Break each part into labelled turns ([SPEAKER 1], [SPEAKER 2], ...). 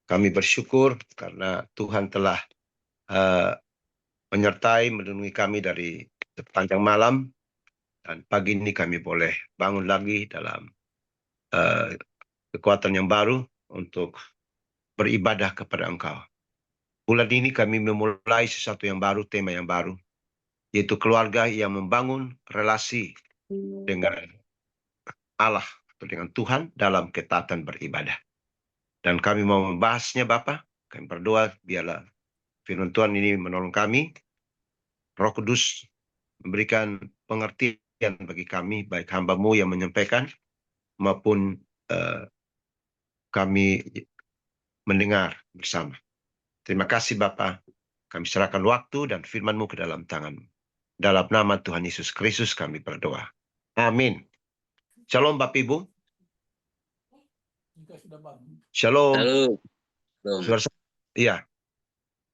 [SPEAKER 1] Kami bersyukur karena Tuhan telah uh, menyertai melindungi kami dari sepanjang malam, dan pagi ini kami boleh bangun lagi dalam uh, kekuatan yang baru untuk beribadah kepada Engkau. Bulan ini kami memulai sesuatu yang baru, tema yang baru, yaitu keluarga yang membangun relasi dengan Allah atau dengan Tuhan dalam ketaatan beribadah. Dan kami mau membahasnya, Bapa. Kami berdoa biarlah firman Tuhan ini menolong kami. Roh Kudus memberikan pengertian bagi kami, baik hamba-Mu yang menyampaikan maupun kami mendengar bersama. Terima kasih Bapa. Kami serahkan waktu dan firman-Mu ke dalam tangan-Mu. Dalam nama Tuhan Yesus Kristus kami berdoa. Amin. Shalom Bapak Ibu. Shalom.
[SPEAKER 2] Halo.
[SPEAKER 1] Iya.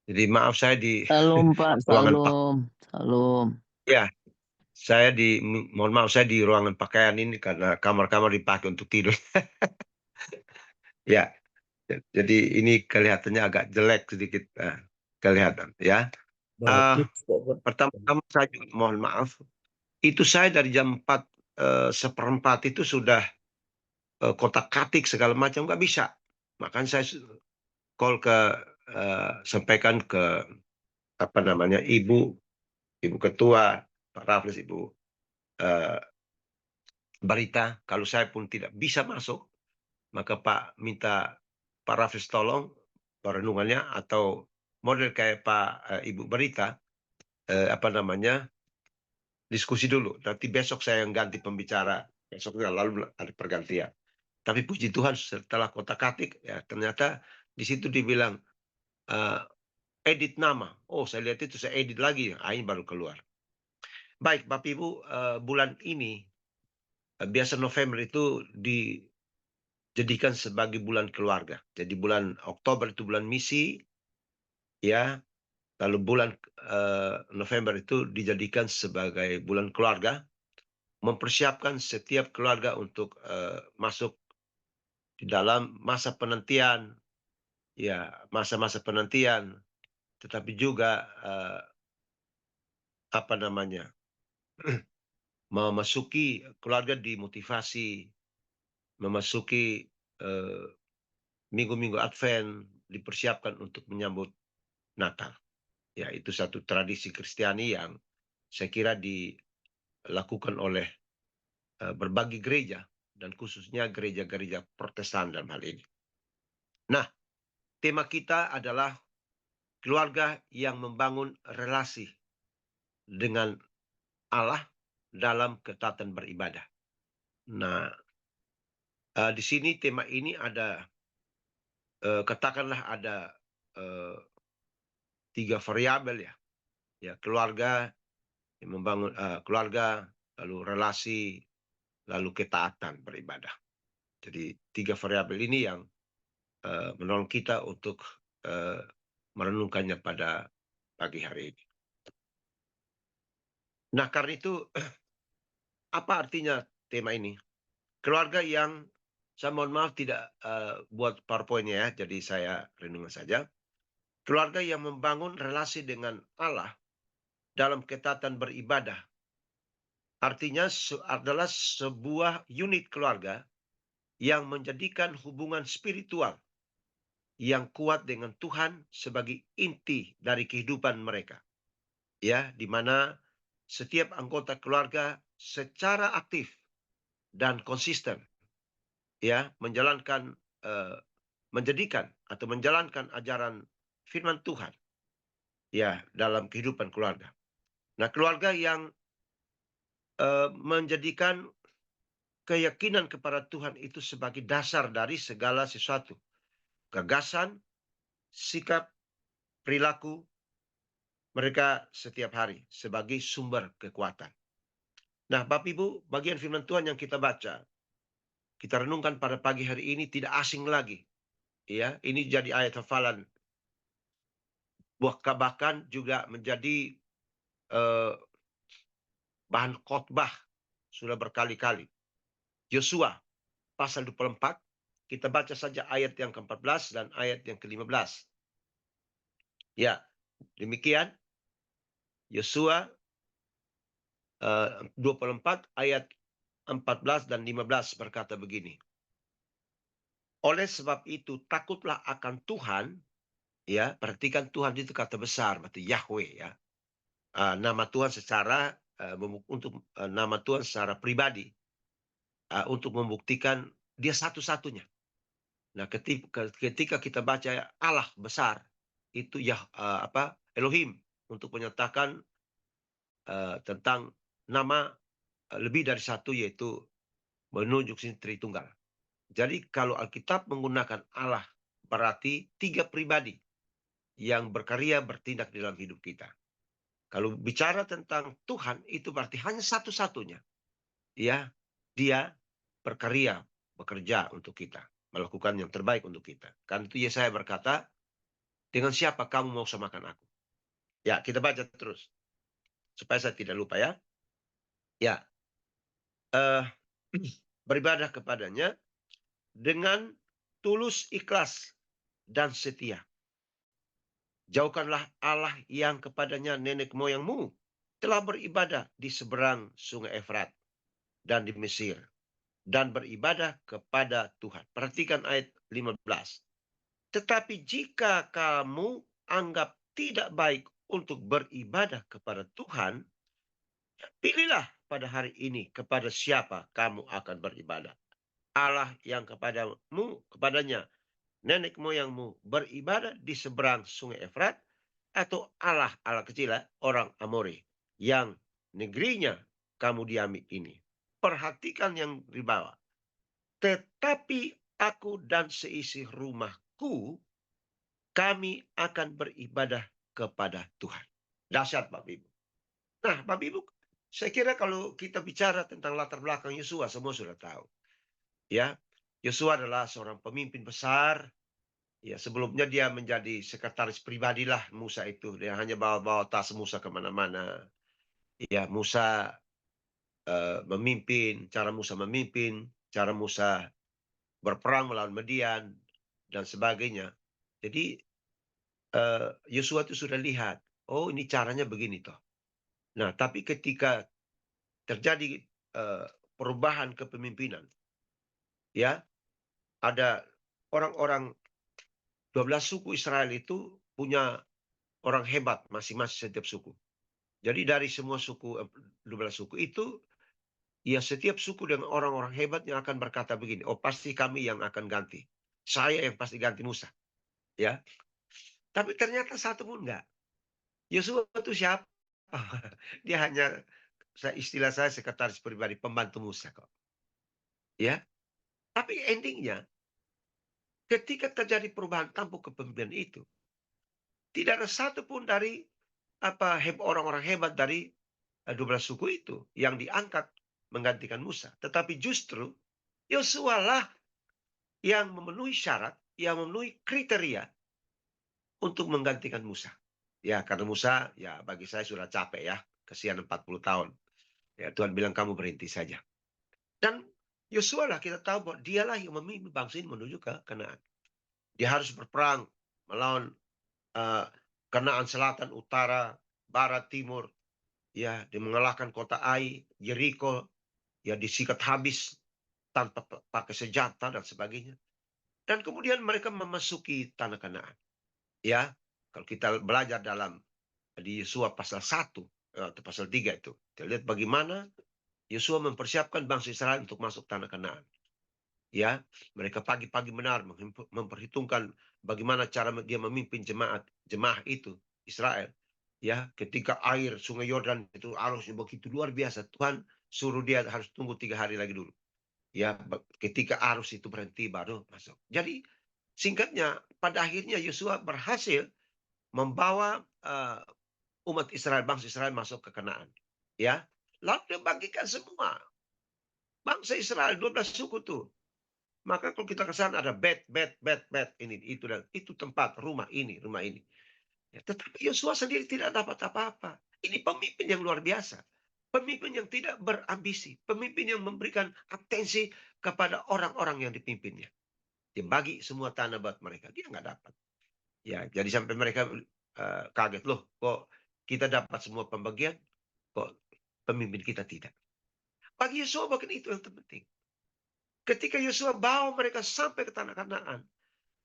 [SPEAKER 1] Jadi maaf saya di
[SPEAKER 3] Salam Pak,
[SPEAKER 1] ruangan
[SPEAKER 3] salam.
[SPEAKER 1] Ya, mohon maaf saya di ruangan pakaian ini karena kamar-kamar dipakai untuk tidur. Ya, jadi ini kelihatannya agak jelek sedikit kelihatan ya. Pertama-tama saya mohon maaf. Itu saya dari jam 4:15 itu sudah kotak-katik segala macam nggak bisa. Makanya saya call sampaikan ke Ibu Ketua, Pak Raffles, Ibu Barita, kalau saya pun tidak bisa masuk, maka minta Pak Raffles tolong perenungannya atau model kayak Ibu Barita, diskusi dulu. Nanti besok saya yang ganti pembicara, besoknya lalu ada pergantian. Tapi puji Tuhan setelah kotak-katik, ya ternyata di situ dibilang edit nama. Oh, saya lihat itu saya edit lagi, ini baru keluar. Baik, Bapak Ibu, bulan ini biasa November itu dijadikan sebagai bulan keluarga. Jadi bulan Oktober itu bulan misi, ya. Lalu bulan November itu dijadikan sebagai bulan keluarga, mempersiapkan setiap keluarga untuk masuk di dalam masa penantian, ya masa-masa penantian, tetapi juga memasuki keluarga dimotivasi, memasuki minggu-minggu Advent, dipersiapkan untuk menyambut Natal. Ya, itu satu tradisi Kristiani yang saya kira dilakukan oleh berbagai gereja, dan khususnya gereja-gereja Protestan dalam hal ini. Nah, tema kita adalah keluarga yang membangun relasi dengan Allah dalam ketaatan beribadah. Nah, di sini tema ini ada, katakanlah ada 3 variabel ya. Ya, keluarga yang membangun keluarga, lalu relasi, lalu ketaatan beribadah. Jadi 3 variabel ini yang menolong kita untuk merenungkannya pada pagi hari ini. Nah, karena itu apa artinya tema ini? Keluarga yang, saya mohon maaf tidak buat PowerPoint-nya ya, jadi saya renungan saja. Keluarga yang membangun relasi dengan Allah dalam ketaatan beribadah. Artinya adalah sebuah unit keluarga yang menjadikan hubungan spiritual yang kuat dengan Tuhan sebagai inti dari kehidupan mereka. Ya, di mana setiap anggota keluarga secara aktif dan konsisten ya menjadikan atau menjalankan ajaran firman Tuhan ya dalam kehidupan keluarga. Nah, keluarga yang menjadikan keyakinan kepada Tuhan itu sebagai dasar dari segala sesuatu. Gagasan, sikap, perilaku mereka setiap hari sebagai sumber kekuatan. Nah, Bapak Ibu, bagian firman Tuhan yang kita baca, kita renungkan pada pagi hari ini tidak asing lagi. Ya, ini jadi ayat hafalan. Bahkan juga menjadi bahan khotbah sudah berkali-kali. Yosua pasal 24 kita baca saja ayat yang ke-14 dan ayat yang ke-15. Ya, demikian Yosua 24 ayat 14 dan 15 berkata begini. Oleh sebab itu takutlah akan Tuhan, ya, perhatikan Tuhan itu kata besar, berarti Yahweh ya. Nama Tuhan secara nama Tuhan secara pribadi untuk membuktikan dia satu-satunya. Nah, ketika kita baca Allah besar itu Elohim untuk menyatakan tentang nama lebih dari satu yaitu menunjuk sini Tritunggal. Jadi kalau Alkitab menggunakan Allah berarti 3 pribadi yang berkarya bertindak di dalam hidup kita. Kalau bicara tentang Tuhan itu berarti hanya satu-satunya. Ya, dia berkarya, bekerja untuk kita, melakukan yang terbaik untuk kita. Kan itu Yesaya berkata, dengan siapa kamu mau samakan aku? Ya, kita baca terus supaya saya tidak lupa ya. Ya, eh, beribadah kepadanya dengan tulus ikhlas dan setia. Jauhkanlah Allah yang kepadanya nenek moyangmu telah beribadah di seberang sungai Efrat dan di Mesir dan beribadah kepada Tuhan. Perhatikan ayat 15. Tetapi jika kamu anggap tidak baik untuk beribadah kepada Tuhan, pilihlah pada hari ini kepada siapa kamu akan beribadah. Allah yang kepadanya nenek moyangmu beribadah di seberang sungai Efrat, atau Allah kecil orang Amori yang negerinya kamu diami ini. Perhatikan yang di bawah. Tetapi aku dan seisi rumahku, kami akan beribadah kepada Tuhan. Dahsyat Bapak Ibu. Nah Bapak Ibu, saya kira kalau kita bicara tentang latar belakang Yosua, semua sudah tahu. Ya, Yosua adalah seorang pemimpin besar. Ya, sebelumnya dia menjadi sekretaris pribadilah Musa itu. Dia hanya bawa-bawa tas Musa kemana-mana. Ya, Musa cara Musa memimpin, cara Musa berperang melawan Median, dan sebagainya. Jadi, Yosua itu sudah lihat, oh ini caranya begini toh. Nah, tapi ketika terjadi perubahan kepemimpinan, ya, ada orang-orang 12 suku Israel itu punya orang hebat masing-masing setiap suku. Jadi dari semua suku 12 suku itu, ya setiap suku dengan orang-orang hebat yang akan berkata begini, oh pasti kami yang akan ganti. Saya yang pasti ganti Musa. Ya, tapi ternyata satu pun enggak. Yosua itu siapa? Dia hanya istilah saya sekretaris pribadi, pembantu Musa kok. Ya, tapi endingnya ketika terjadi perubahan tampuk kepemimpinan itu, tidak ada satu pun dari orang-orang hebat dari 12 suku itu yang diangkat menggantikan Musa. Tetapi justru Yosua lah yang memenuhi syarat, yang memenuhi kriteria untuk menggantikan Musa. Ya, karena Musa, ya bagi saya sudah capek ya. Kesian 40 tahun. Ya, Tuhan bilang kamu berhenti saja. Dan Yosua lah kita tahu bahwa dialah yang memimpin bangsa ini menuju ke Kanaan. Dia harus berperang melawan Kanaan selatan, utara, barat, timur. Ya, dia mengalahkan kota Ai, Jericho, ya disikat habis tanpa pakai senjata dan sebagainya. Dan kemudian mereka memasuki tanah Kanaan. Ya, kalau kita belajar di Yosua pasal 1 atau pasal 3 itu, kita lihat bagaimana Yosua mempersiapkan bangsa Israel untuk masuk tanah Kanaan. Ya, mereka pagi-pagi benar memperhitungkan bagaimana cara dia memimpin jemaah itu Israel. Ya, ketika air Sungai Yordan itu arusnya begitu luar biasa, Tuhan suruh dia harus tunggu 3 hari lagi dulu. Ya, ketika arus itu berhenti baru masuk. Jadi singkatnya, pada akhirnya Yosua berhasil membawa umat Israel, bangsa Israel masuk ke Kanaan. Ya, lalu dia bagikan semua bangsa Israel 12 suku tuh. Maka kalau kita ke sana ada bed ini itu dan itu tempat rumah ini, rumah ini. Ya, tetapi Yosua sendiri tidak dapat apa-apa. Ini pemimpin yang luar biasa. Pemimpin yang tidak berambisi, pemimpin yang memberikan atensi kepada orang-orang yang dipimpinnya. Dia bagi semua tanah buat mereka, dia nggak dapat. Ya, jadi sampai mereka kaget, loh kok kita dapat semua pembagian, kok pemimpin kita tidak. Bagi Yosua bahkan itu yang terpenting. Ketika Yosua bawa mereka sampai ke tanah Kanaan,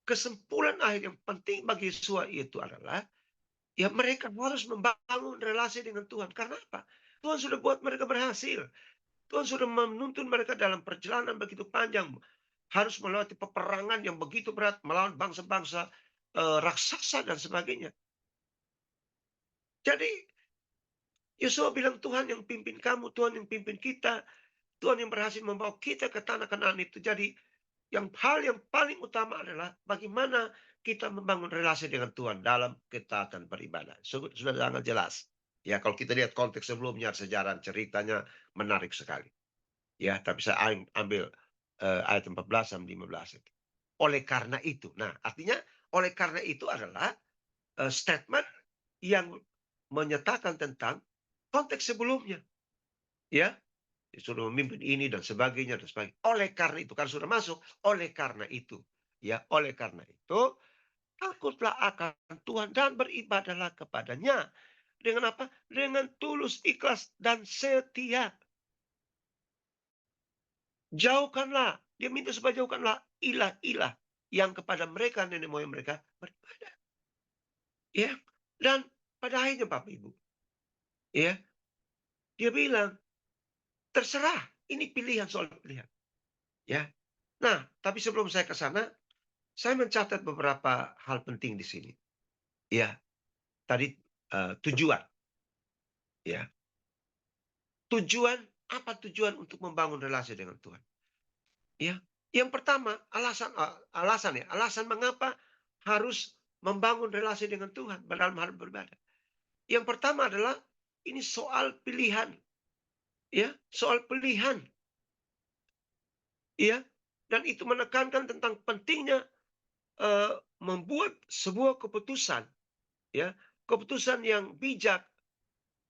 [SPEAKER 1] kesimpulan akhir yang penting bagi Yosua itu adalah, ya mereka harus membangun relasi dengan Tuhan. Karena apa? Tuhan sudah buat mereka berhasil. Tuhan sudah menuntun mereka dalam perjalanan begitu panjang. Harus melewati peperangan yang begitu berat, melawan bangsa-bangsa raksasa dan sebagainya. Jadi Yosua bilang, Tuhan yang pimpin kamu, Tuhan yang pimpin kita, Tuhan yang berhasil membawa kita ke tanah Kanaan itu. Jadi hal yang paling utama adalah bagaimana kita membangun relasi dengan Tuhan dalam ketaatan beribadah. Sudah sangat jelas. Ya, kalau kita lihat konteks sebelumnya, sejarah ceritanya menarik sekali. Ya, tapi saya ambil ayat 14 sampai 15 itu. Oleh karena itu. Nah, artinya oleh karena itu adalah statement yang menyatakan tentang konteks sebelumnya. Ya, disuruh memimpin ini dan sebagainya dan sebagainya. Oleh karena itu, kan sudah masuk. Oleh karena itu, ya, oleh karena itu, takutlah akan Tuhan dan beribadahlah kepadanya. Dengan apa? Dengan tulus, ikhlas, dan setia. Jauhkanlah, dia minta supaya jauhkanlah ilah-ilah yang kepada mereka, nenek moyang mereka beribadah. Ya, dan pada akhirnya Bapak Ibu, ya, dia bilang, terserah, ini pilihan soal pilihan. Ya. Nah, tapi sebelum saya ke sana, saya mencatat beberapa hal penting di sini. Ya, tadi tujuan. Ya, tujuan apa tujuan untuk membangun relasi dengan Tuhan? Ya, yang pertama alasan mengapa harus membangun relasi dengan Tuhan dalam hal beribadah. Yang pertama adalah ini soal pilihan, ya, soal pilihan, ya, dan itu menekankan tentang pentingnya membuat sebuah keputusan, ya, keputusan yang bijak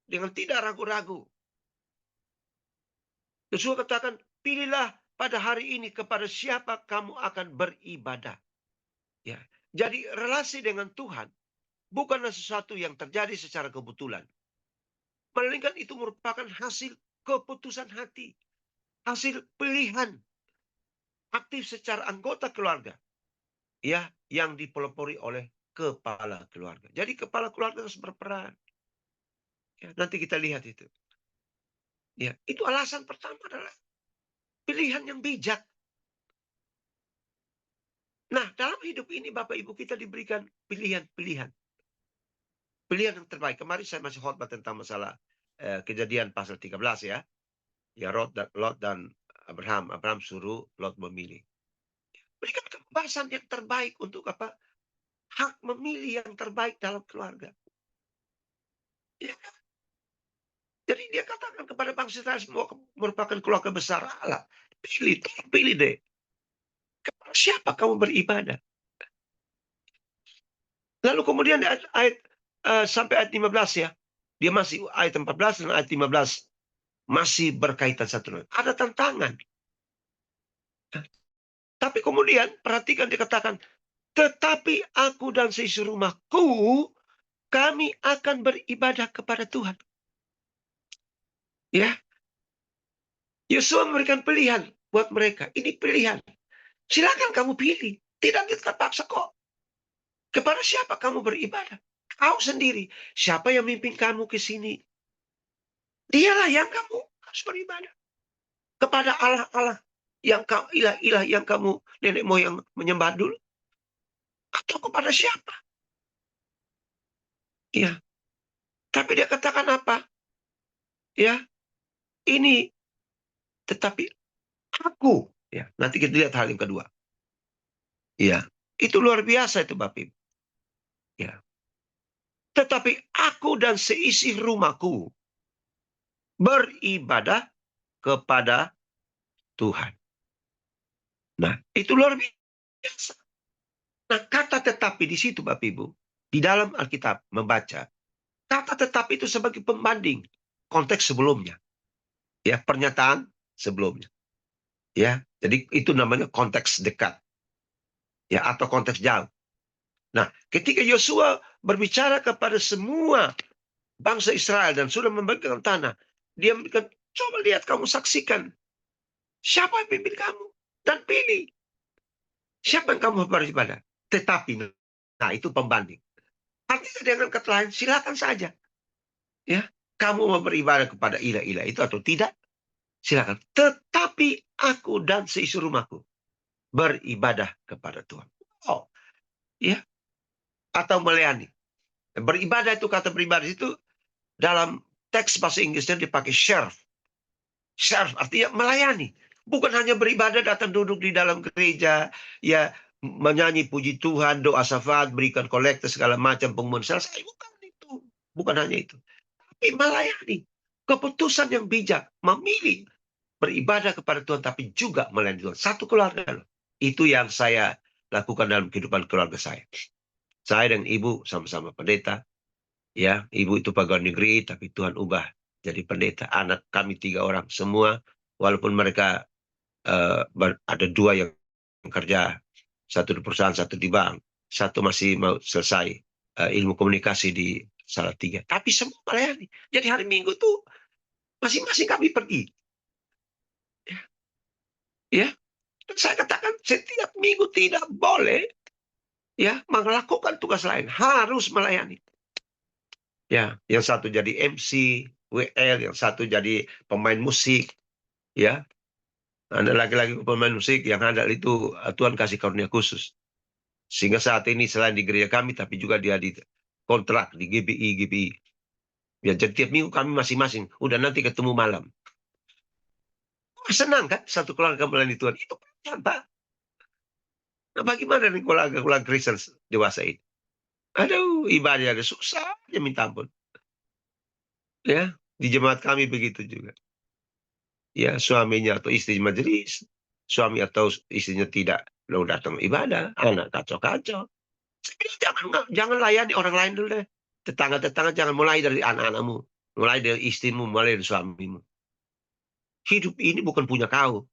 [SPEAKER 1] dengan tidak ragu-ragu. Yosua katakan, pilihlah pada hari ini kepada siapa kamu akan beribadah. Ya, jadi relasi dengan Tuhan bukanlah sesuatu yang terjadi secara kebetulan. Melainkan itu merupakan hasil keputusan hati, hasil pilihan aktif secara anggota keluarga, ya, yang dipelopori oleh kepala keluarga. Jadi kepala keluarga harus berperan. Ya, nanti kita lihat itu. Ya, itu alasan pertama adalah pilihan yang bijak. Nah, dalam hidup ini Bapak Ibu kita diberikan pilihan-pilihan. Pilihan yang terbaik. Kemarin saya masih khotbah tentang masalah kejadian pasal 13 ya. Ya, Lot dan Abraham. Abraham suruh Lot memilih. Berikan kebebasan yang terbaik untuk apa? Hak memilih yang terbaik dalam keluarga. Ya. Jadi dia katakan kepada bangsa Israel semua merupakan keluarga besar Allah. Pilih deh. Kepada siapa kamu beribadah? Lalu kemudian di ayat sampai ayat 15 ya. Dia masih ayat 14 dan ayat 15 masih berkaitan satu dengan ada tantangan. Tapi kemudian perhatikan dikatakan, tetapi aku dan seisi rumahku, kami akan beribadah kepada Tuhan. Ya, Yosua memberikan pilihan buat mereka. Ini pilihan. Silakan kamu pilih. Tidak terpaksa kok. Kepada siapa kamu beribadah? Kau sendiri. Siapa yang mimpin kamu ke sini? Dialah yang kamu harus beribadah. Kepada Allah-Allah yang ilah-ilah yang kamu nenek moyang menyembah dulu. Atau kepada siapa? Ya. Tapi dia katakan apa? Ya. Ini tetapi aku. Ya. Nanti kita lihat hal yang kedua. Ya. Itu luar biasa itu Bapak Ibu. Ya. Tetapi aku dan seisi rumahku beribadah kepada Tuhan. Nah, itu luar biasa. Nah, kata tetapi di situ Bapak Ibu, di dalam Alkitab membaca, kata tetapi itu sebagai pembanding konteks sebelumnya. Ya, pernyataan sebelumnya. Ya, jadi itu namanya konteks dekat. Ya, atau konteks jauh. Nah, ketika Yosua berbicara kepada semua bangsa Israel dan sudah membagikan tanah, dia memberikan, coba lihat, kamu saksikan siapa yang pimpin kamu dan pilih siapa yang kamu beribadah. Tetapi, nah itu pembanding. Artinya dengan kata lain, silakan saja. Ya, kamu mau beribadah kepada ilah-ilah itu atau tidak, silakan. Tetapi aku dan seisi rumahku beribadah kepada Tuhan. Oh, ya, atau melayani. Beribadah itu, kata beribadah itu dalam teks bahasa Inggrisnya dipakai serve. Serve artinya melayani. Bukan hanya beribadah, datang duduk di dalam gereja, ya menyanyi puji Tuhan, doa syafaat, berikan kolektor segala macam, pengumuman selesai. Bukan itu. Bukan hanya itu. Tapi melayani. Keputusan yang bijak, memilih beribadah kepada Tuhan, tapi juga melayani Tuhan. Satu keluarga loh. Itu yang saya lakukan dalam kehidupan keluarga saya. Saya dan ibu sama-sama pendeta. Ya, ibu itu pegawai negeri, tapi Tuhan ubah jadi pendeta. Anak kami 3 orang semua, walaupun mereka ada 2 yang kerja, satu di perusahaan, satu di bank, satu masih mau selesai ilmu komunikasi di Salatiga. Tapi semua melayani. Jadi hari Minggu tuh masing-masing kami pergi. Ya, dan saya katakan setiap minggu tidak boleh ya melakukan tugas lain, harus melayani. Ya, yang satu jadi MC, WL, yang satu jadi pemain musik, ya. Ada lagi-lagi pemain musik yang handal itu Tuhan kasih karunia khusus. Sehingga saat ini selain di gereja kami, tapi juga dia di kontrak di GBI. Ya, jadi tiap minggu kami masing-masing. Udah nanti ketemu malam. Senang kan satu keluarga melayani Tuhan? Itu pilihan, Pak. Nah, bagaimana nih keluarga Kristen dewasa ini? Aduh, ibadahnya susah aja minta ampun. Ya, di jemaat kami begitu juga. Ya, suaminya atau istri majelis, suami atau istrinya tidak lo datang ibadah, anak kacau-kacau. Saya bilang, jangan layani orang lain dulu deh. Tetangga-tetangga jangan mulai dari anak-anakmu, mulai dari istrimu, mulai dari suamimu. Hidup ini bukan punya kau.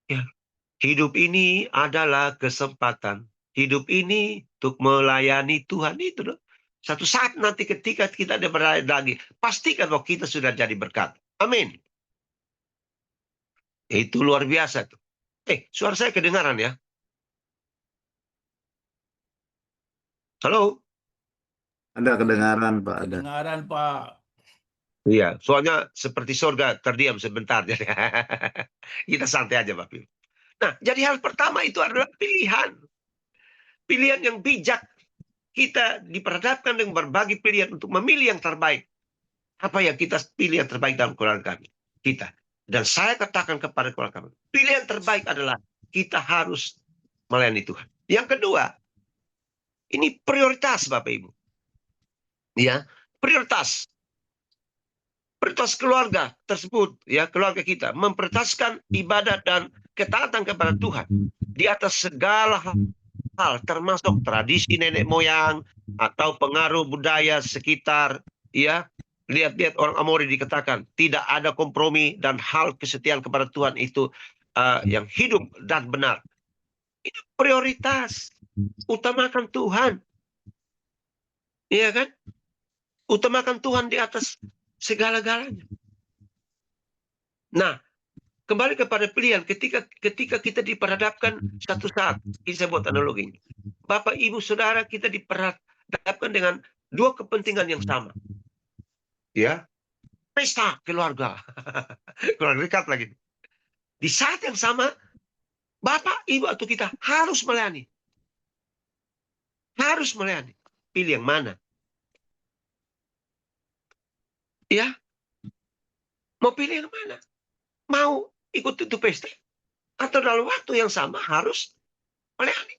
[SPEAKER 1] Ya, hidup ini adalah kesempatan. Hidup ini untuk melayani Tuhan itu loh. Satu saat nanti ketika kita ada berada lagi, pastikan bahwa kita sudah jadi berkat. Amin. Itu luar biasa tuh. Suara saya kedengaran ya? Halo?
[SPEAKER 2] Ada kedengaran, Pak, ada.
[SPEAKER 4] Kedengaran, Pak.
[SPEAKER 1] Iya, soalnya seperti surga terdiam sebentar. Jadi kita santai aja, Pak. Nah, jadi hal pertama itu adalah pilihan. Pilihan yang bijak. Kita diperhadapkan dengan berbagai pilihan untuk memilih yang terbaik. Apa yang kita pilih yang terbaik dalam keluarga kami? Kita. Dan saya katakan kepada keluarga kami, pilihan terbaik adalah kita harus melayani Tuhan. Yang kedua, ini prioritas Bapak Ibu. Ya, prioritas. Prioritas keluarga tersebut, ya, keluarga kita memprioritaskan ibadah dan ketaatan kepada Tuhan di atas segala hal, termasuk tradisi nenek moyang atau pengaruh budaya sekitar. Ya, lihat-lihat orang Amori dikatakan tidak ada kompromi dan hal kesetiaan kepada Tuhan itu yang hidup dan benar. Itu prioritas. Utamakan Tuhan. Iya kan? Utamakan Tuhan di atas segala-galanya. Nah, kembali kepada pilihan. Ketika kita diperhadapkan satu saat, ini saya buat analogi. Bapak, Ibu, Saudara, kita diperhadapkan dengan 2 kepentingan yang sama. Ya, pesta keluarga. Keluarga dekat lagi. Di saat yang sama, Bapak, Ibu, atau kita harus melayani. Harus melayani. Pilih yang mana? Ya, mau pilih yang mana? Mau ikut itu pesta? Atau dalam waktu yang sama harus melayani?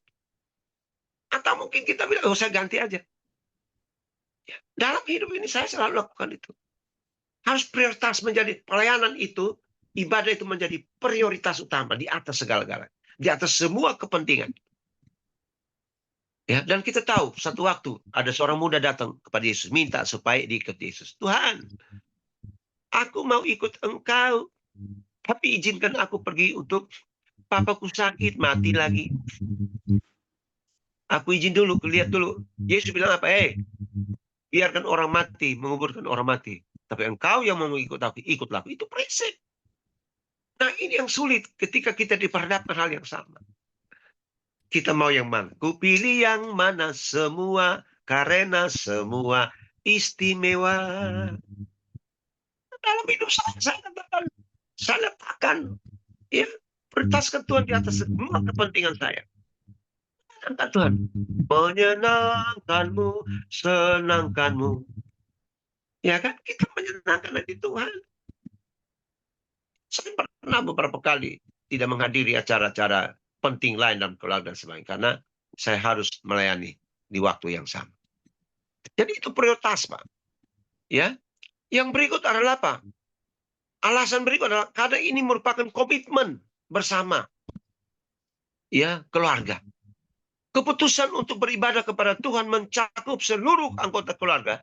[SPEAKER 1] Atau mungkin kita bilang, saya ganti aja. Ya, dalam hidup ini saya selalu lakukan itu. Harus prioritas menjadi pelayanan itu, ibadah itu menjadi prioritas utama di atas segala-galanya. Di atas semua kepentingan. Ya, dan kita tahu satu waktu ada seorang muda datang kepada Yesus, minta supaya diikut Yesus. Tuhan, aku mau ikut Engkau, tapi izinkan aku pergi untuk papaku sakit, mati lagi. Aku izin dulu, lihat dulu. Yesus bilang apa? Biarkan orang mati, menguburkan orang mati. Tapi engkau yang mau ikut aku, ikutlah aku. Itu prinsip. Nah, ini yang sulit ketika kita diperhadapkan hal yang sama. Kita mau yang mana? Ku pilih yang mana semua, karena semua istimewa. Dalam hidup saya letakkan, ya, prioritaskan Tuhan di atas semua kepentingan saya. Menyenangkan Tuhan. Menyenangkanmu, senangkanmu. Ya kan? Kita menyenangkan hati Tuhan. Saya pernah beberapa kali tidak menghadiri acara-acara penting lain dalam keluarga dan sebagainya. Karena saya harus melayani di waktu yang sama. Jadi itu prioritas, Pak. Ya. Yang berikut adalah apa? Alasan berikut adalah karena ini merupakan komitmen bersama. Ya, keluarga. Keputusan untuk beribadah kepada Tuhan mencakup seluruh anggota keluarga.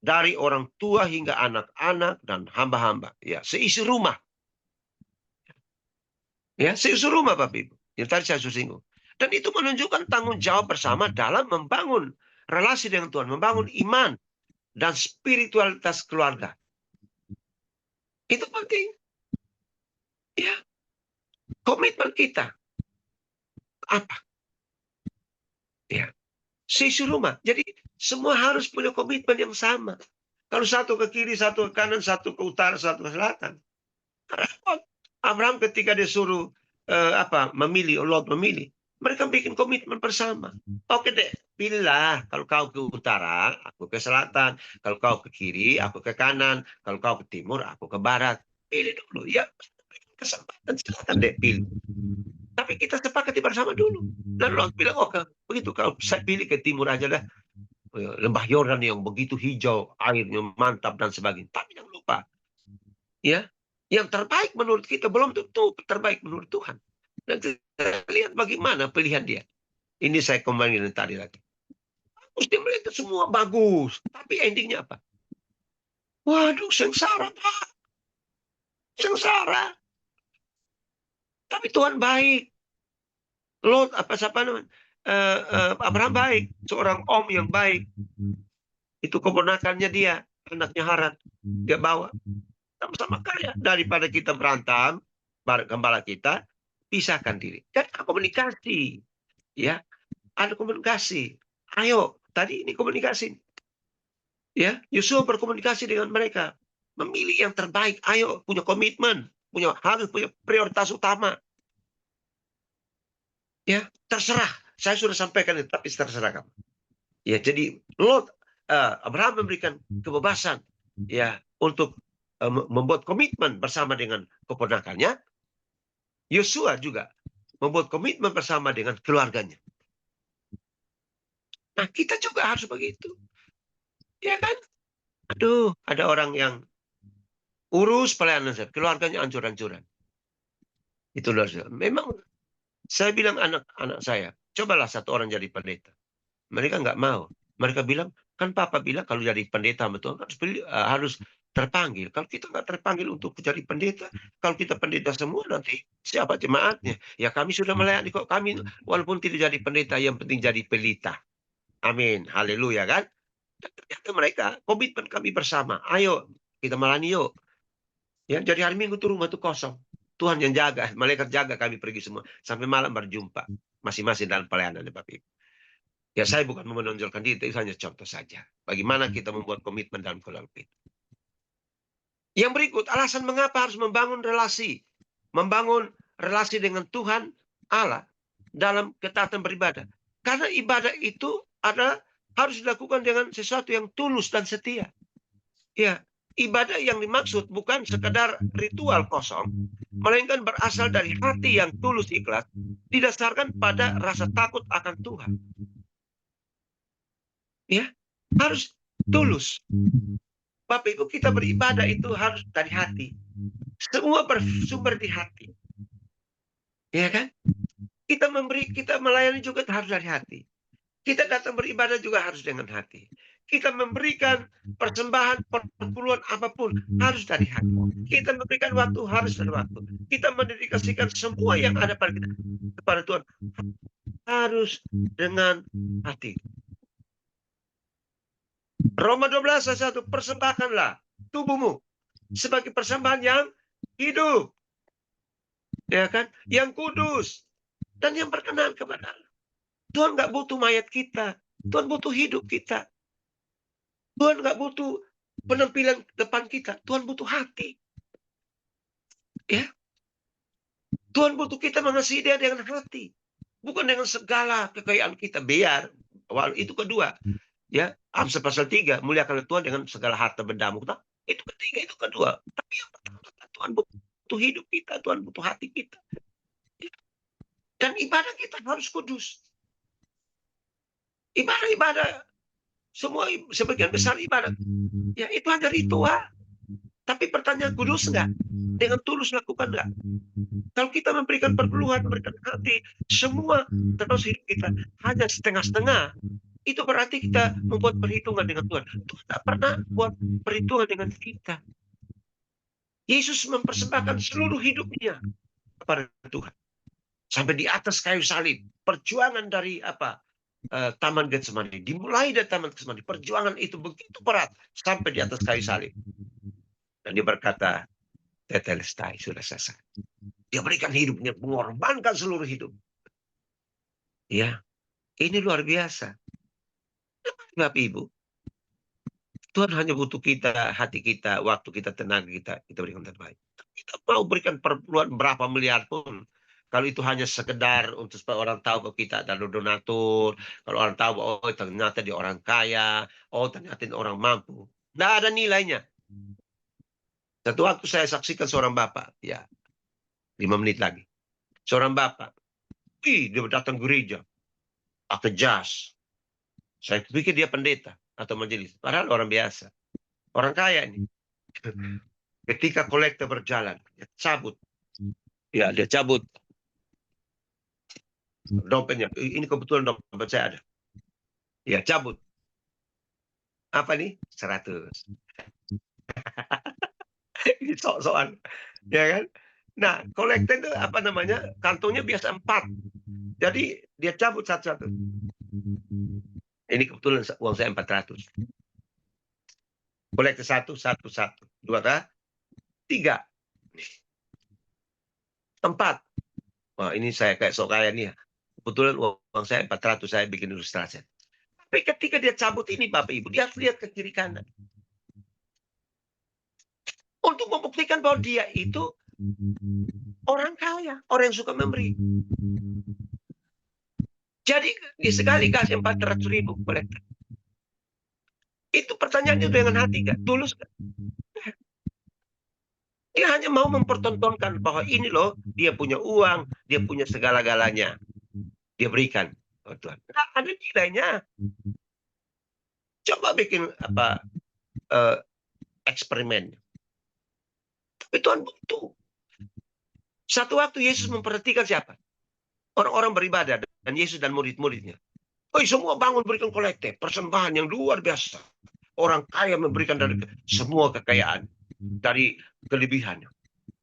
[SPEAKER 1] Dari orang tua hingga anak-anak dan hamba-hamba. Ya, seisi rumah. Ya, seisi rumah, Bapak Ibu. Yang tadi saya singgung. Dan itu menunjukkan tanggung jawab bersama dalam membangun relasi dengan Tuhan. Membangun iman dan spiritualitas keluarga. Itu penting. Ya, komitmen kita. Apa? Ya, seisi rumah. Jadi semua harus punya komitmen yang sama. Kalau satu ke kiri, satu ke kanan, satu ke utara, satu ke selatan. Repot. Abraham ketika disuruh memilih, Lot memilih, mereka bikin komitmen bersama. Oke deh, pilihlah. Kalau kau ke utara, aku ke selatan. Kalau kau ke kiri, aku ke kanan. Kalau kau ke timur, aku ke barat. Pilih dulu. Ya, kesempatan silakan deh pilih. Tapi kita sepakati bersama dulu. Dan Lot bilang, begitu kalau saya pilih ke timur aja dah. Lembah Yordan yang begitu hijau, airnya mantap dan sebagainya. Tapi jangan lupa, ya, yang terbaik menurut kita belum tentu terbaik menurut Tuhan. Dan kita lihat bagaimana pilihan dia. Ini saya kembali dari tadi lagi. Mesti melihat semua bagus, tapi endingnya apa? Waduh, sengsara, Pak. Sengsara. Tapi Tuhan baik. Lot Abraham baik, seorang om yang baik. Itu keponakannya dia, anaknya Haran. Dia bawa sama-sama kaya. Daripada kita berantem, gembala kita, pisahkan diri. Dan komunikasi. Ya, ada komunikasi. Ayo, tadi ini komunikasi. Ya, Yosua berkomunikasi dengan mereka. Memilih yang terbaik. Ayo, punya komitmen. Harus punya prioritas utama. Ya, terserah. Saya sudah sampaikan itu, tapi terserah kamu. Ya, jadi Abraham memberikan kebebasan ya untuk membuat komitmen bersama dengan keponakannya. Yosua juga membuat komitmen bersama dengan keluarganya. Nah, kita juga harus begitu. Ya kan? Aduh, ada orang yang urus pelayanan saya, keluarganya ancur-ancuran. Itu loh. Memang saya bilang anak-anak saya, cobalah satu orang jadi pendeta. Mereka nggak mau. Mereka bilang, kan Papa bilang kalau jadi pendeta betul harus terpanggil. Kalau kita nggak terpanggil untuk jadi pendeta, kalau kita pendeta semua nanti siapa jemaatnya? Ya kami sudah melayani kok. Kami walaupun tidak jadi pendeta, yang penting jadi pelita. Amin. Haleluya kan? Dan ternyata mereka komitmen kami bersama. Ayo kita melayani yuk. Ya, jadi hari Minggu itu rumah itu kosong. Tuhan yang jaga, malaikat jaga kami pergi semua. Sampai malam berjumpa. Masing-masing dalam pelayanan, Bapak Ibu. Ya, saya bukan menonjolkan diri, itu hanya contoh saja. Bagaimana kita membuat komitmen dalam keluarga itu. Yang berikut, alasan mengapa harus membangun relasi. Membangun relasi dengan Tuhan Allah dalam ketaatan beribadah. Karena ibadah itu harus dilakukan dengan sesuatu yang tulus dan setia. Ya, ibadah yang dimaksud bukan sekadar ritual kosong, melainkan berasal dari hati yang tulus ikhlas, didasarkan pada rasa takut akan Tuhan. Ya, harus tulus. Bapak Ibu, kita beribadah itu harus dari hati. Semua bersumber di hati. Ya kan? Kita melayani juga harus dari hati. Kita datang beribadah juga harus dengan hati. kita memberikan persembahan perpuluhan apapun harus dari hati. Kita memberikan waktu harus dari waktu. Kita mendedikasikan semua yang ada pada kita kepada Tuhan harus dengan hati. Roma 12 ayat 1, persembahkanlah tubuhmu sebagai persembahan yang hidup, ya kan, yang kudus dan yang berkenan kepada Allah. Tuhan nggak butuh mayat kita, Tuhan butuh hidup kita. Tuhan nggak butuh penampilan depan kita, Tuhan butuh hati. Ya, Tuhan butuh kita mengasihi Dia dengan hati, bukan dengan segala kekayaan kita. Biar itu kedua, ya, Amsal pasal 3, muliakanlah Tuhan dengan segala harta bendamu. Itu ketiga, itu kedua. Tapi yang pertama, Tuhan butuh hidup kita, Tuhan butuh hati kita. Dan ibadah kita harus kudus. Ibadah, semua sebagian besar ibadah, ya itu hanya ritual. Tapi pertanyaan, kudus enggak? Dengan tulus lakukan enggak? Kalau kita memberikan perpuluhan, memberikan hati, semua termasuk hidup kita hanya setengah-setengah, itu berarti kita membuat perhitungan dengan Tuhan. Tuhan tidak pernah buat perhitungan dengan kita. Yesus mempersembahkan seluruh hidupnya kepada Tuhan. Sampai di atas kayu salib. Perjuangan dari Taman Getsemani. Dimulai dari Taman Getsemani. Perjuangan itu begitu berat. Sampai di atas kayu salib. Dan dia berkata, tetelestai, sudah selesai. Dia berikan hidupnya, mengorbankan seluruh hidup. Ya, ini luar biasa. Bapak Ibu, Tuhan hanya butuh kita, hati kita, waktu kita, tenaga kita berikan terbaik. Kita mau berikan perpuluhan berapa miliar pun. Kalau itu hanya sekedar untuk supaya orang tahu bahwa kita adalah donatur. Kalau orang tahu, oh ternyata dia orang kaya. Oh ternyata dia orang mampu. Tidak ada nilainya. Satu waktu saya saksikan seorang bapak. Ya, 5 menit lagi. Seorang bapak. Dia datang gereja. Pakai jas. Saya pikir dia pendeta atau majelis. Padahal orang biasa. Orang kaya ini. Ketika kolektor berjalan, dia cabut. Ya, dia cabut dompetnya. Ini kebetulan dompet saya ada. Ya, cabut. Apa nih? 100. Ini sok-sokan. Ya kan? Nah, kolektor itu apa namanya? Kantongnya biasa 4. Jadi dia cabut satu-satu. Ini kebetulan uang saya 400. Kolektor 1, 2, 3. 4. Wah, ini saya kayak sok kaya nih ya. Kebetulan uang saya 400, saya bikin ilustrasi. Tapi ketika dia cabut ini, Bapak Ibu, dia harus lihat ke kiri kanan. Untuk membuktikan bahwa dia itu orang kaya, orang yang suka memberi. Jadi, dia sekali kasih 400.000 kolektor. Itu pertanyaannya dengan hati gak? Tulus gak? Dia hanya mau mempertontonkan bahwa ini loh, dia punya uang, dia punya segala-galanya. Dia berikan. Oh, Tuhan. Nah, ada nilainya. Coba bikin eksperimen. Tapi Tuhan butuh. Satu waktu Yesus memperhatikan siapa? Orang-orang beribadah dan Yesus dan murid-muridnya. Oh, semua bangun berikan kolektif, persembahan yang luar biasa. Orang kaya memberikan dari semua kekayaan, dari kelebihannya.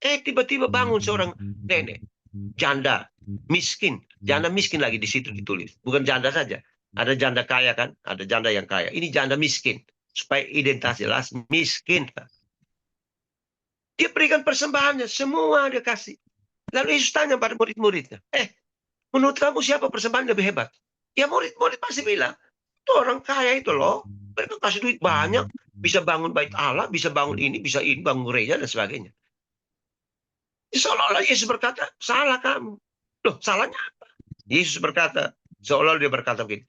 [SPEAKER 1] Tiba-tiba bangun seorang nenek, janda, miskin. Janda miskin lagi di situ ditulis. Bukan janda saja. Ada janda kaya kan? Ada janda yang kaya. Ini janda miskin. Supaya identitas jelas, miskin. Dia berikan persembahannya. Semua dia kasih. Lalu Yesus tanya pada murid-muridnya. Menurut kamu siapa persembahan lebih hebat? Ya murid-murid pasti bilang. Itu orang kaya itu loh. Mereka kasih duit banyak. Bisa bangun bait Allah. Bisa bangun ini. Bisa ini. Bangun gereja dan sebagainya. Seolah-olah Yesus berkata, salah kamu. Loh, salahnya apa? Yesus berkata, seolah-olah dia berkata begini.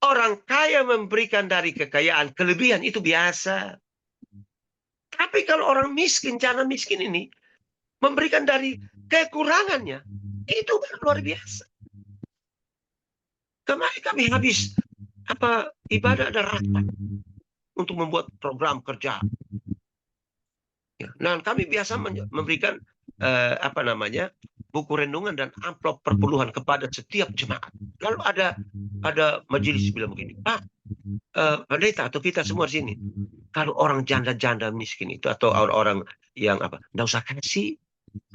[SPEAKER 1] Orang kaya memberikan dari kekayaan, kelebihan itu biasa. Tapi kalau orang miskin, jana miskin ini, memberikan dari kekurangannya, itu luar biasa. Kemarin kami habis ibadah ada rapat untuk membuat program kerja. Ya, nah, kami biasa memberikan buku renungan dan amplop perpuluhan kepada setiap jemaat. Lalu ada majelis bilang begini, Pak, pendeta atau kita semua di sini, kalau orang janda-janda miskin itu atau orang-orang yang apa, nggak usah kasih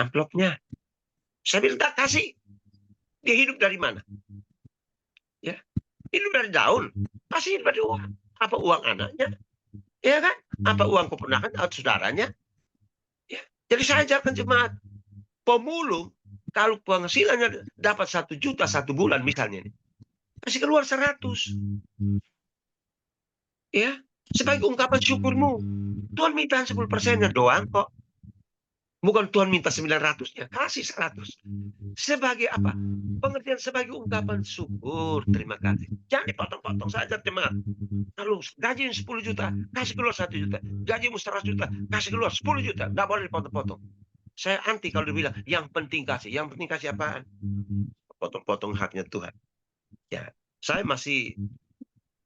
[SPEAKER 1] amplopnya. Saya bilang tak kasih. Dia hidup dari mana? Ya, hidup dari daun. Pasti hidup dari uang. Apa uang anaknya? Ya kan? Apa uang keponakan atau saudaranya? Ya. Jadi saya ajarkan jemaat pemulung, kalau penghasilannya dapat 1 juta 1 bulan misalnya, kasih keluar 100. Ya, sebagai ungkapan syukurmu. Tuhan minta 10%-nya doang kok. Bukan Tuhan minta 900-nya, kasih 100. Sebagai apa? Pengertian sebagai ungkapan syukur, terima kasih. Jangan dipotong-potong saja jemaat. Kalau gaji 10 juta, kasih keluar 1 juta. Gajimu 100 juta, kasih keluar 10 juta. Nggak boleh dipotong-potong. Saya anti kalau dibilang, yang penting kasih. Yang penting kasih apaan? Potong-potong haknya Tuhan. Ya, saya masih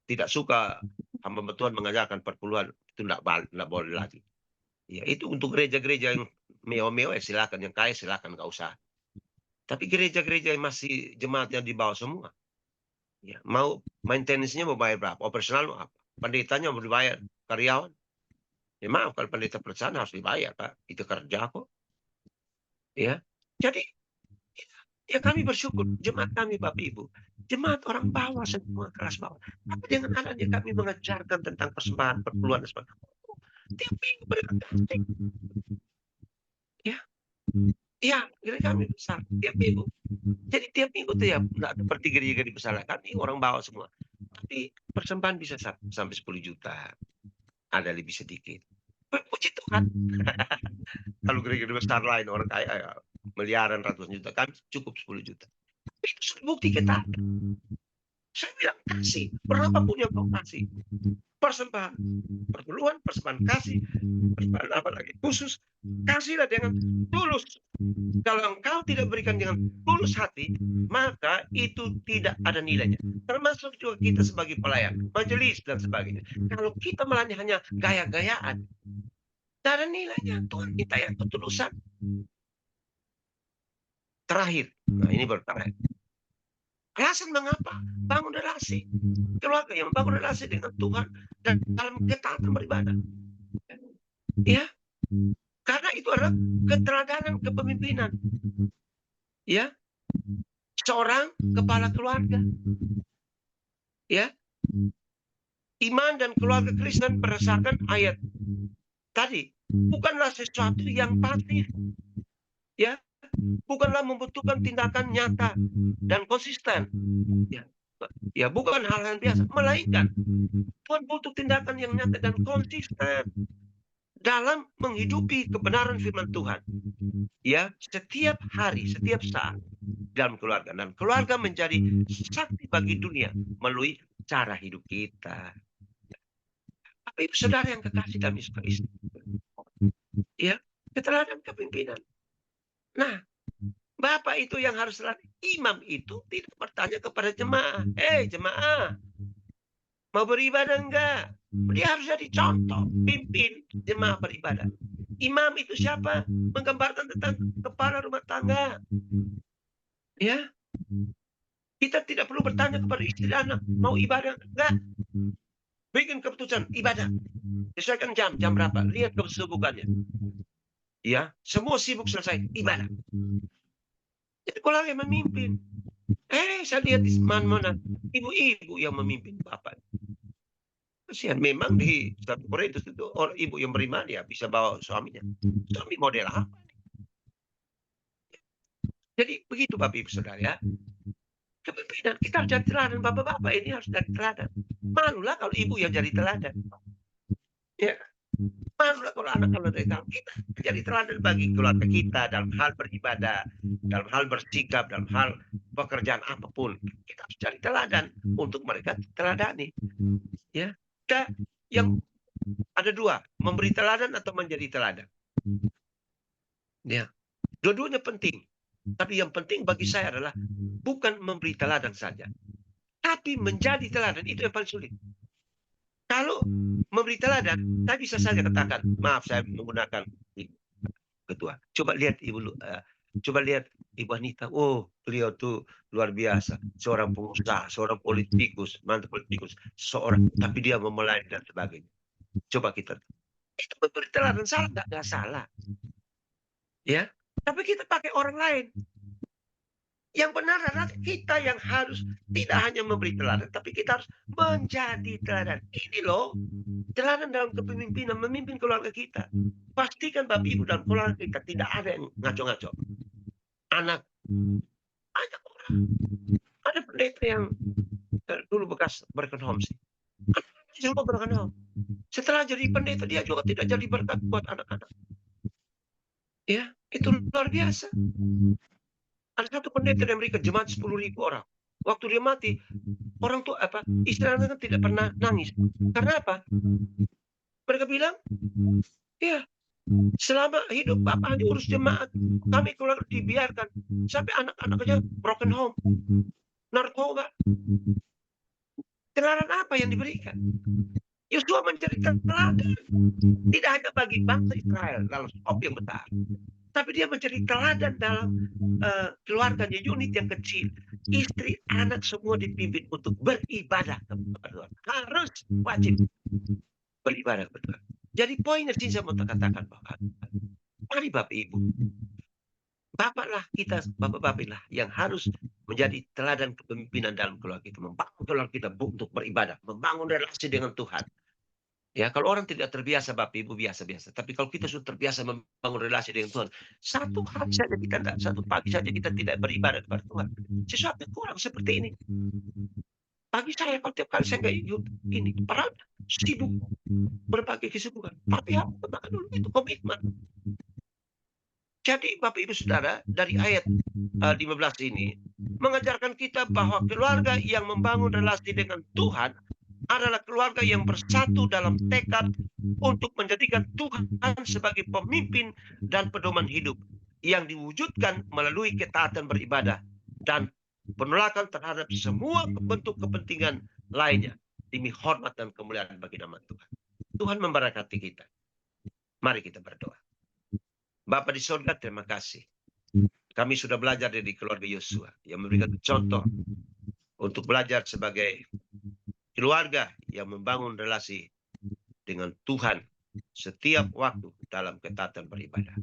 [SPEAKER 1] tidak suka hamba Tuhan mengajarkan perpuluhan. Itu nggak boleh lagi. Ya, itu untuk gereja-gereja yang mewah-mewah ya silakan, yang kaya silakan, nggak usah. Tapi gereja-gereja yang masih jemaat yang di bawah semua, ya mau maintenance-nya mau bayar berapa, operasional mau apa, pendetanya mau dibayar, karyawan. Ya maaf kalau pendeta pelaksana harus dibayar Pak, itu kerja kok. Ya, jadi ya kami bersyukur jemaat kami Bapak Ibu, jemaat orang bawah semua kelas bawah. Tapi dengan adanya kami mengajarkan tentang persembahan, perpuluhan dan sebagainya. Tiap minggu mereka kasih. Ya, iya, gereja kami besar tiap minggu. Jadi tiap minggu tuh ya nggak seperti gereja-gereja besar kami orang bawah semua. Tapi persembahan bisa sampai 10 juta, ada lebih sedikit. Puji Tuhan. Kalau gereja besar lain orang kaya ya, miliaran ratusan juta, kami cukup 10 juta. Itu sudah bukti kita. Saya bilang kasih, berapapun yang kau kasih. Persembahan, perpuluhan, persembahan kasih, persembahan apa lagi khusus, kasihlah dengan tulus. Kalau engkau tidak berikan dengan tulus hati, maka itu tidak ada nilainya. Termasuk juga kita sebagai pelayan, majelis dan sebagainya. Kalau kita melayani hanya gaya-gayaan, tidak ada nilainya. Tuhan minta yang ketulusan. Terakhir, nah ini baru terakhir. Alasan mengapa? Bangun relasi. Keluarga yang bangun relasi dengan Tuhan dan dalam ketaatan beribadah. Ya, karena itu adalah keteladanan kepemimpinan. Ya, seorang kepala keluarga. Ya, iman dan keluarga Kristen berdasarkan ayat tadi bukanlah sesuatu yang pasif. Ya, bukanlah membutuhkan tindakan nyata dan konsisten. Ya, bukan hal-hal biasa, melainkan Tuhan butuh tindakan yang nyata dan konsisten dalam menghidupi kebenaran firman Tuhan. Ya, setiap hari, setiap saat dalam keluarga, dan keluarga menjadi saksi bagi dunia melalui cara hidup kita. Tapi saudara yang kekasih kami sekalian, ya, keteladanan kepemimpinan. Nah, Bapak itu yang harus selalu, imam itu tidak bertanya kepada jemaah, jemaah, mau beribadah enggak? Dia harus jadi contoh, pimpin jemaah beribadah. Imam itu siapa? Menggambarkan tentang kepala rumah tangga. Ya, kita tidak perlu bertanya kepada istri anak, mau ibadah enggak? Bikin keputusan ibadah. Sesuaikan jam berapa? Lihat kesibukannya. Ya, semua sibuk selesai ibadah. Jadi kalau yang memimpin, saya lihat di mana-mana ibu-ibu yang memimpin bapak. Kasihan memang di satu Korintus itu orang ibu yang beriman ya bisa bawa suaminya. Suami model apa? Jadi begitu Bapak Ibu Saudara ya. Kepemimpinan kita harus jadi teladan, bapak-bapak ini harus jadi teladan. Malulah kalau ibu yang jadi teladan. Ya, malulah kalau anak kalau dari dalam kita jadi teladan bagi keluarga kita dalam hal beribadah, dalam hal bersikap, dalam hal pekerjaan apapun. Kita harus jadi teladan untuk mereka teladani. Ya, kita yang ada dua, memberi teladan atau menjadi teladan. Ya, dua-duanya penting. Tapi yang penting bagi saya adalah bukan memberi teladan saja, tapi menjadi teladan. Itu yang paling sulit. Kalau memberi teladan, saya bisa saja katakan, maaf saya menggunakan ketua. Coba lihat Ibu, coba lihat Ibu Anita, oh beliau tuh luar biasa, seorang pengusaha, seorang politikus, mantan politikus, seorang tapi dia mau melayani dan sebagainya. Coba kita itu memberi teladan salah nggak? Nggak salah, ya. Tapi kita pakai orang lain. Yang benar adalah kita yang harus tidak hanya memberi teladan, tapi kita harus menjadi teladan. Ini loh, teladan dalam kepemimpinan, memimpin keluarga kita. Pastikan Bapak Ibu dalam keluarga kita tidak ada yang ngaco-ngaco. Anak, banyak orang. Ada pendeta yang dulu bekas broken home sih. Semua broken home. Setelah jadi pendeta, dia juga tidak jadi berkat buat anak-anak. Ya, itu luar biasa. Ada satu pendeta di Amerika, jemaat 10.000 orang. Waktu dia mati, orang tuh istilahnya tidak pernah nangis. Karena apa? Mereka bilang, ya, selama hidup Bapak hanya urus jemaat, kami keluar dibiarkan. Sampai anak-anaknya broken home, narkoba. Teladan apa yang diberikan? Yosua menjadi teladan. Tidak hanya bagi bangsa Israel dalam skop yang besar. Tapi dia menjadi teladan dalam keluarganya, unit yang kecil. Istri, anak semua dipimpin untuk beribadah kepada Tuhan. Harus, wajib beribadah kepada Tuhan. Jadi poinnya sih saya mau katakan bahwa mari Bapak Ibu, Bapaklah kita, Bapak-Bapak lah yang harus menjadi teladan kepemimpinan dalam keluarga kita. Membangun keluarga kita untuk beribadah, membangun relasi dengan Tuhan. Ya, kalau orang tidak terbiasa, Bapak Ibu biasa-biasa. Tapi kalau kita sudah terbiasa membangun relasi dengan Tuhan, satu hari saja kita tidak, satu pagi saja kita tidak beribadah kepada Tuhan. Sesuatu kurang seperti ini. Bagi saya, kalau tiap kali saya nggak ikut ini, padahal sibuk berbagai kesibukan. Tapi harus gunakan dulu itu komitmen. Jadi Bapak Ibu Saudara, dari ayat 15 ini mengajarkan kita bahwa keluarga yang membangun relasi dengan Tuhan adalah keluarga yang bersatu dalam tekad untuk menjadikan Tuhan sebagai pemimpin dan pedoman hidup yang diwujudkan melalui ketaatan beribadah dan penolakan terhadap semua bentuk kepentingan lainnya demi hormat dan kemuliaan bagi nama Tuhan. Tuhan memberkati kita. Mari kita berdoa. Bapa di surga, terima kasih. Kami sudah belajar dari keluarga Yosua yang memberikan contoh untuk belajar sebagai keluarga yang membangun relasi dengan Tuhan setiap waktu dalam ketaatan beribadah.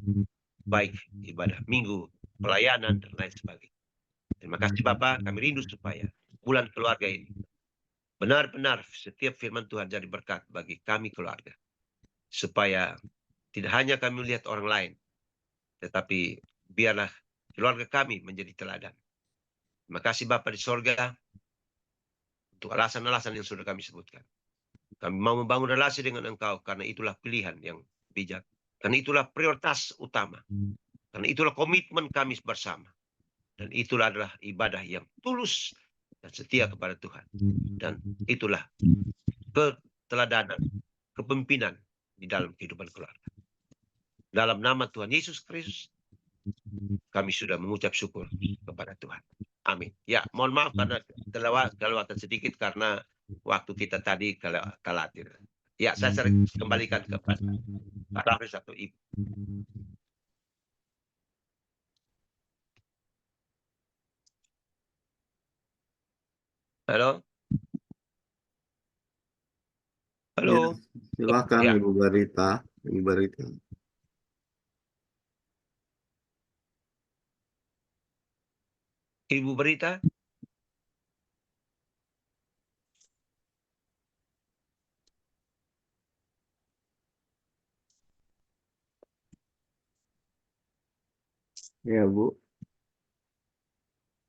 [SPEAKER 1] Baik ibadah minggu, pelayanan, dan lain sebagainya. Terima kasih Bapak, kami rindu supaya bulan keluarga ini benar-benar setiap firman Tuhan jadi berkat bagi kami keluarga. Supaya tidak hanya kami melihat orang lain, tetapi biarlah keluarga kami menjadi teladan. Terima kasih Bapak di sorga untuk alasan-alasan yang sudah kami sebutkan. Kami mau membangun relasi dengan Engkau karena itulah pilihan yang bijak. Karena itulah prioritas utama. Karena itulah komitmen kami bersama. Dan itulah adalah ibadah yang tulus dan setia kepada Tuhan. Dan itulah keteladanan, kepemimpinan di dalam kehidupan keluarga. Dalam nama Tuhan Yesus Kristus, kami sudah mengucap syukur kepada Tuhan. Amin. Ya, mohon maaf karena kelewatan sedikit karena waktu kita tadi telat. Ya, saya sering kembalikan kepada Pak Raffles atau Ibu. Halo?
[SPEAKER 2] Ya,
[SPEAKER 1] Halo?
[SPEAKER 2] silakan
[SPEAKER 1] Ya.
[SPEAKER 2] Ibu Barita. Ibu Barita.
[SPEAKER 1] Ibu Berita?
[SPEAKER 2] Ya, Bu.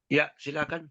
[SPEAKER 1] Ya, silakan.